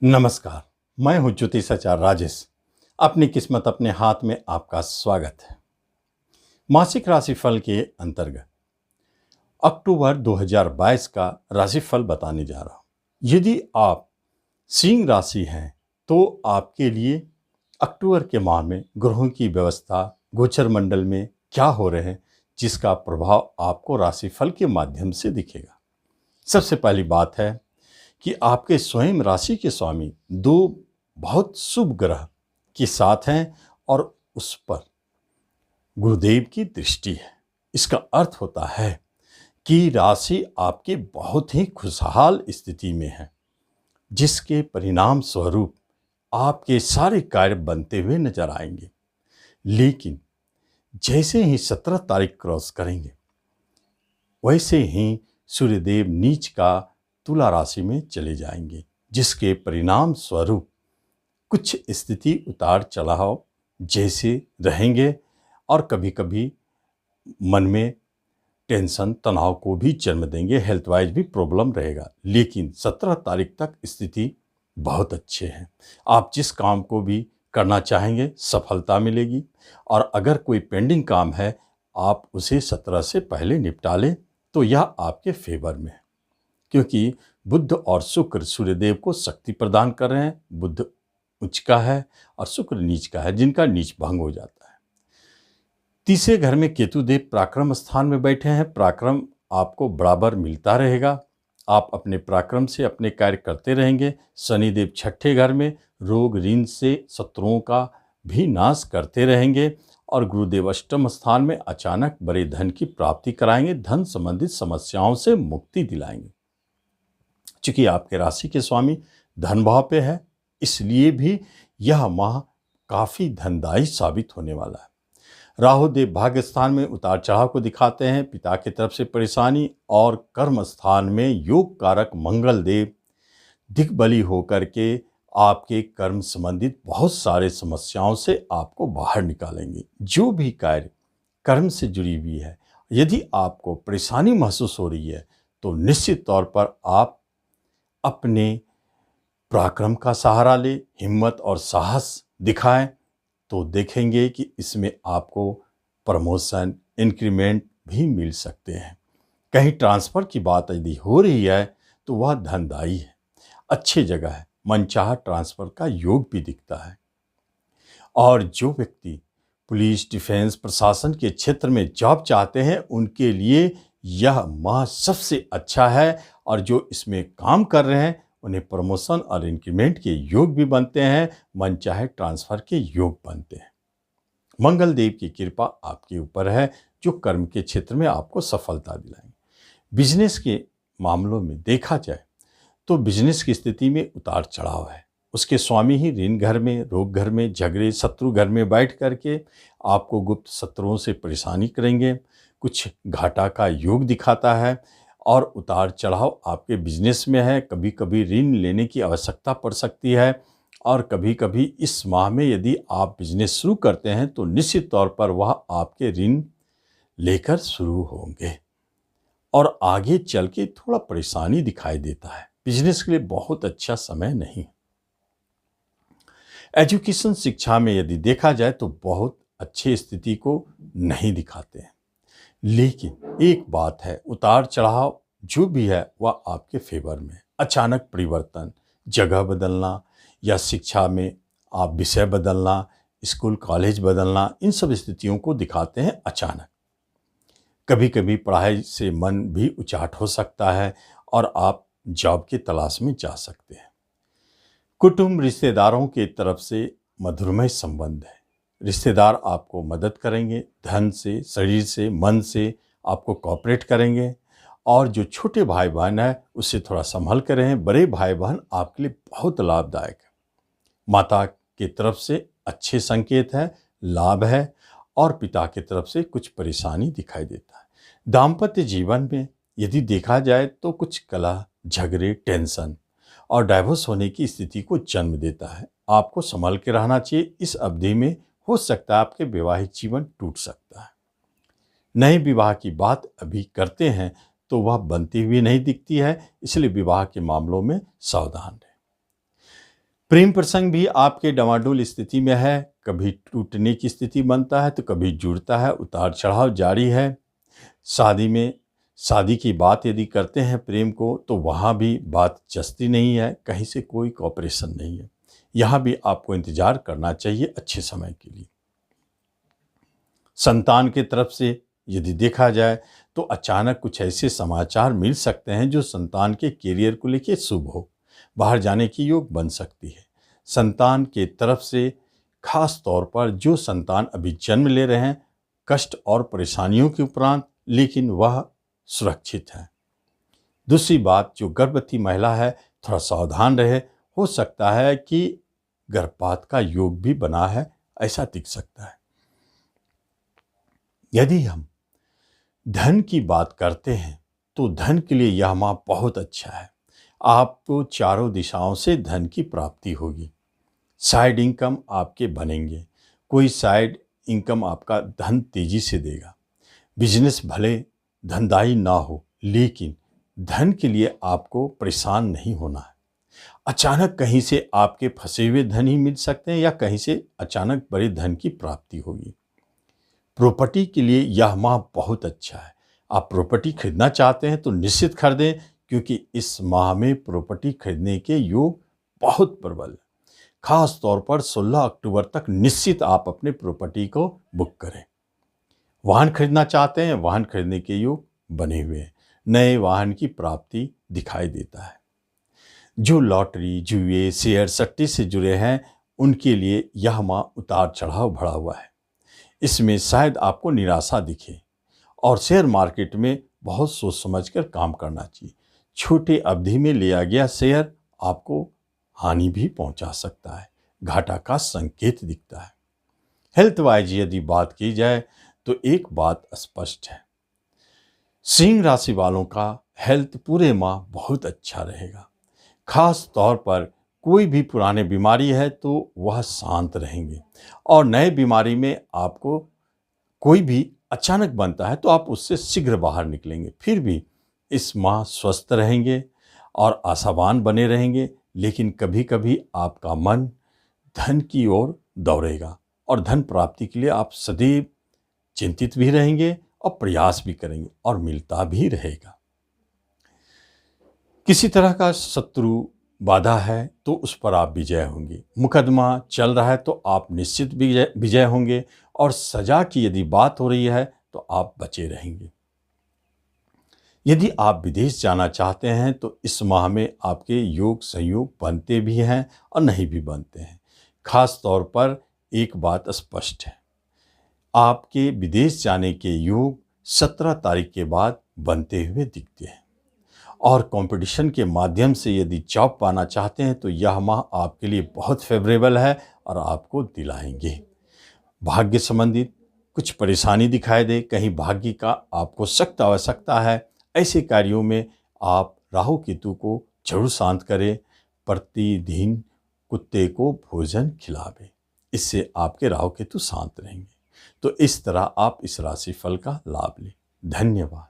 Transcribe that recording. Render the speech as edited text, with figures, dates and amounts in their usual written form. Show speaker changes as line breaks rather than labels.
नमस्कार। मैं हूं ज्योतिषाचार्य राजेश। अपनी किस्मत अपने हाथ में आपका स्वागत है। मासिक राशिफल के अंतर्गत अक्टूबर 2022 का राशिफल बताने जा रहा हूं। यदि आप सिंह राशि हैं तो आपके लिए अक्टूबर के माह में ग्रहों की व्यवस्था, गोचर मंडल में क्या हो रहे हैं, जिसका प्रभाव आपको राशिफल के माध्यम से दिखेगा। सबसे पहली बात है कि आपके स्वयं राशि के स्वामी दो बहुत शुभ ग्रह के साथ हैं और उस पर गुरुदेव की दृष्टि है। इसका अर्थ होता है कि राशि आपकी बहुत ही खुशहाल स्थिति में है, जिसके परिणाम स्वरूप आपके सारे कार्य बनते हुए नजर आएंगे। लेकिन जैसे ही 17 तारीख क्रॉस करेंगे, वैसे ही सूर्यदेव नीच का तुला राशि में चले जाएंगे, जिसके परिणाम स्वरूप कुछ स्थिति उतार चढ़ाव जैसे रहेंगे और कभी कभी मन में टेंशन, तनाव को भी जन्म देंगे। हेल्थ वाइज भी प्रॉब्लम रहेगा। लेकिन 17 तारीख तक स्थिति बहुत अच्छे है। आप जिस काम को भी करना चाहेंगे सफलता मिलेगी, और अगर कोई पेंडिंग काम है आप उसे 17 से पहले निपटा लें तो यह आपके फेवर में है, क्योंकि बुध और शुक्र सूर्यदेव को शक्ति प्रदान कर रहे हैं। बुध उच्च का है और शुक्र नीच का है, जिनका नीच भंग हो जाता है। तीसरे घर में केतुदेव पराक्रम स्थान में बैठे हैं। पराक्रम आपको बराबर मिलता रहेगा। आप अपने पराक्रम से अपने कार्य करते रहेंगे। शनिदेव छठे घर में रोग ऋण से शत्रुओं का भी नाश करते रहेंगे, और गुरुदेव अष्टम स्थान में अचानक बड़े धन की प्राप्ति कराएंगे। धन संबंधित समस्याओं से मुक्ति दिलाएंगे। चूंकि आपके राशि के स्वामी धन भाव पे है, इसलिए भी यह माह काफी धनदायी साबित होने वाला है। राहु देव भाग्य स्थान में उतार चढ़ाव को दिखाते हैं। पिता की तरफ से परेशानी, और कर्म स्थान में योग कारक मंगल देव दिग्बली होकर के आपके कर्म संबंधित बहुत सारे समस्याओं से आपको बाहर निकालेंगे। जो भी कार्य कर्म से जुड़ी हुई है, यदि आपको परेशानी महसूस हो रही है तो निश्चित तौर पर आप अपने पराक्रम का सहारा ले, हिम्मत और साहस दिखाएं, तो देखेंगे कि इसमें आपको प्रमोशन, इंक्रीमेंट भी मिल सकते हैं। कहीं ट्रांसफ़र की बात यदि हो रही है तो वह धनदायी है, अच्छी जगह है। मनचाहा ट्रांसफ़र का योग भी दिखता है। और जो व्यक्ति पुलिस, डिफेंस, प्रशासन के क्षेत्र में जॉब चाहते हैं, उनके लिए यह माह सबसे अच्छा है। और जो इसमें काम कर रहे हैं उन्हें प्रमोशन और इंक्रीमेंट के योग भी बनते हैं, मनचाहे ट्रांसफ़र के योग बनते हैं। मंगल देव की कृपा आपके ऊपर है, जो कर्म के क्षेत्र में आपको सफलता दिलाएंगे। बिजनेस के मामलों में देखा जाए तो बिजनेस की स्थिति में उतार चढ़ाव है। उसके स्वामी ही ऋण घर में, रोग घर में, झगड़े, शत्रु घर में बैठ करके आपको गुप्त शत्रुओं से परेशानी करेंगे। कुछ घाटा का योग दिखाता है, और उतार चढ़ाव आपके बिजनेस में है। कभी कभी ऋण लेने की आवश्यकता पड़ सकती है, और कभी कभी इस माह में यदि आप बिजनेस शुरू करते हैं तो निश्चित तौर पर वह आपके ऋण लेकर शुरू होंगे, और आगे चल के थोड़ा परेशानी दिखाई देता है। बिजनेस के लिए बहुत अच्छा समय नहीं। एजुकेशन, शिक्षा में यदि देखा जाए तो बहुत अच्छी स्थिति को नहीं दिखाते हैं। लेकिन एक बात है, उतार चढ़ाव जो भी है वह आपके फेवर में है। अचानक परिवर्तन, जगह बदलना, या शिक्षा में आप विषय बदलना, स्कूल कॉलेज बदलना, इन सब स्थितियों को दिखाते हैं अचानक। कभी कभी पढ़ाई से मन भी उचाट हो सकता है, और आप जॉब की तलाश में जा सकते हैं। कुटुंब, रिश्तेदारों की तरफ से मधुरमय संबंध है। रिश्तेदार आपको मदद करेंगे, धन से, शरीर से, मन से आपको कोऑपरेट करेंगे। और जो छोटे भाई बहन है उससे थोड़ा संभल कर रहें। बड़े भाई बहन आपके लिए बहुत लाभदायक है। माता की तरफ से अच्छे संकेत है, लाभ है, और पिता की तरफ से कुछ परेशानी दिखाई देता है। दाम्पत्य जीवन में यदि देखा जाए तो कुछ कलह, झगड़े, टेंशन और डाइवोर्स होने की स्थिति को जन्म देता है। आपको संभल के रहना चाहिए। इस अवधि में हो सकता है आपके वैवाहिक जीवन टूट सकता है। नए विवाह की बात अभी करते हैं तो वह बनती हुई नहीं दिखती है, इसलिए विवाह के मामलों में सावधान रहें। प्रेम प्रसंग भी आपके डवाडोल स्थिति में है, कभी टूटने की स्थिति बनता है तो कभी जुड़ता है, उतार चढ़ाव जारी है। शादी की बात यदि करते हैं प्रेम को, तो वहाँ भी बात जचती नहीं है, कहीं से कोई कॉपरेशन नहीं है। यहाँ भी आपको इंतजार करना चाहिए अच्छे समय के लिए। संतान की तरफ से यदि देखा जाए तो अचानक कुछ ऐसे समाचार मिल सकते हैं जो संतान के करियर को लेकर शुभ हो, बाहर जाने की योग बन सकती है। संतान के तरफ से खास तौर पर जो संतान अभी जन्म ले रहे हैं, कष्ट और परेशानियों के उपरांत लेकिन वह सुरक्षित है। दूसरी बात, जो गर्भवती महिला है थोड़ा सावधान रहे, हो सकता है कि गर्भपात का योग भी बना है, ऐसा दिख सकता है। यदि हम धन की बात करते हैं तो धन के लिए यह माह बहुत अच्छा है। आपको चारों दिशाओं से धन की प्राप्ति होगी। साइड इनकम आपके बनेंगे, कोई साइड इनकम आपका धन तेजी से देगा। बिजनेस भले धनदायी ना हो, लेकिन धन के लिए आपको परेशान नहीं होना है। अचानक कहीं से आपके फंसे हुए धन ही मिल सकते हैं या कहीं से अचानक बड़े धन की प्राप्ति होगी। प्रॉपर्टी के लिए यह माह बहुत अच्छा है। आप प्रॉपर्टी खरीदना चाहते हैं तो निश्चित खरीदें, क्योंकि इस माह में प्रॉपर्टी खरीदने के योग बहुत प्रबल है। खास तौर पर 16 अक्टूबर तक निश्चित आप अपने प्रॉपर्टी को बुक करें। वाहन खरीदना चाहते हैं, वाहन खरीदने के योग बने हुए हैं, नए वाहन की प्राप्ति दिखाई देता है। जो लॉटरी, जुए, शेयर, सट्टे से जुड़े हैं, उनके लिए यह माह उतार चढ़ाव भरा हुआ है। इसमें शायद आपको निराशा दिखे और शेयर मार्केट में बहुत सोच समझकर काम करना चाहिए। छोटे अवधि में लिया गया शेयर आपको हानि भी पहुंचा सकता है, घाटा का संकेत दिखता है। हेल्थ वाइज यदि बात की जाए तो एक बात स्पष्ट है, सिंह राशि वालों का हेल्थ पूरे माह बहुत अच्छा रहेगा। खास तौर पर कोई भी पुराने बीमारी है तो वह शांत रहेंगे, और नए बीमारी में आपको कोई भी अचानक बनता है तो आप उससे शीघ्र बाहर निकलेंगे। फिर भी इस माह स्वस्थ रहेंगे और आशावान बने रहेंगे, लेकिन कभी कभी आपका मन धन की ओर दौड़ेगा और धन प्राप्ति के लिए आप सदैव चिंतित भी रहेंगे और प्रयास भी करेंगे और मिलता भी रहेगा। किसी तरह का शत्रु बाधा है तो उस पर आप विजय होंगे। मुकदमा चल रहा है तो आप निश्चित विजय होंगे, और सजा की यदि बात हो रही है तो आप बचे रहेंगे। यदि आप विदेश जाना चाहते हैं तो इस माह में आपके योग संयोग बनते भी हैं और नहीं भी बनते हैं। खास तौर पर एक बात स्पष्ट है, आपके विदेश जाने के योग 17 तारीख के बाद बनते हुए दिखते हैं, और कंपटीशन के माध्यम से यदि जॉब पाना चाहते हैं तो यह माह आपके लिए बहुत फेवरेबल है और आपको दिलाएंगे। भाग्य संबंधित कुछ परेशानी दिखाई दे, कहीं भाग्य का आपको सख्त आवश्यकता है, ऐसे कार्यों में आप राहु केतु को जरूर शांत करें। प्रतिदिन कुत्ते को भोजन खिलावें, इससे आपके राहु केतु शांत रहेंगे। तो इस तरह आप इस राशिफल का लाभ लें। धन्यवाद।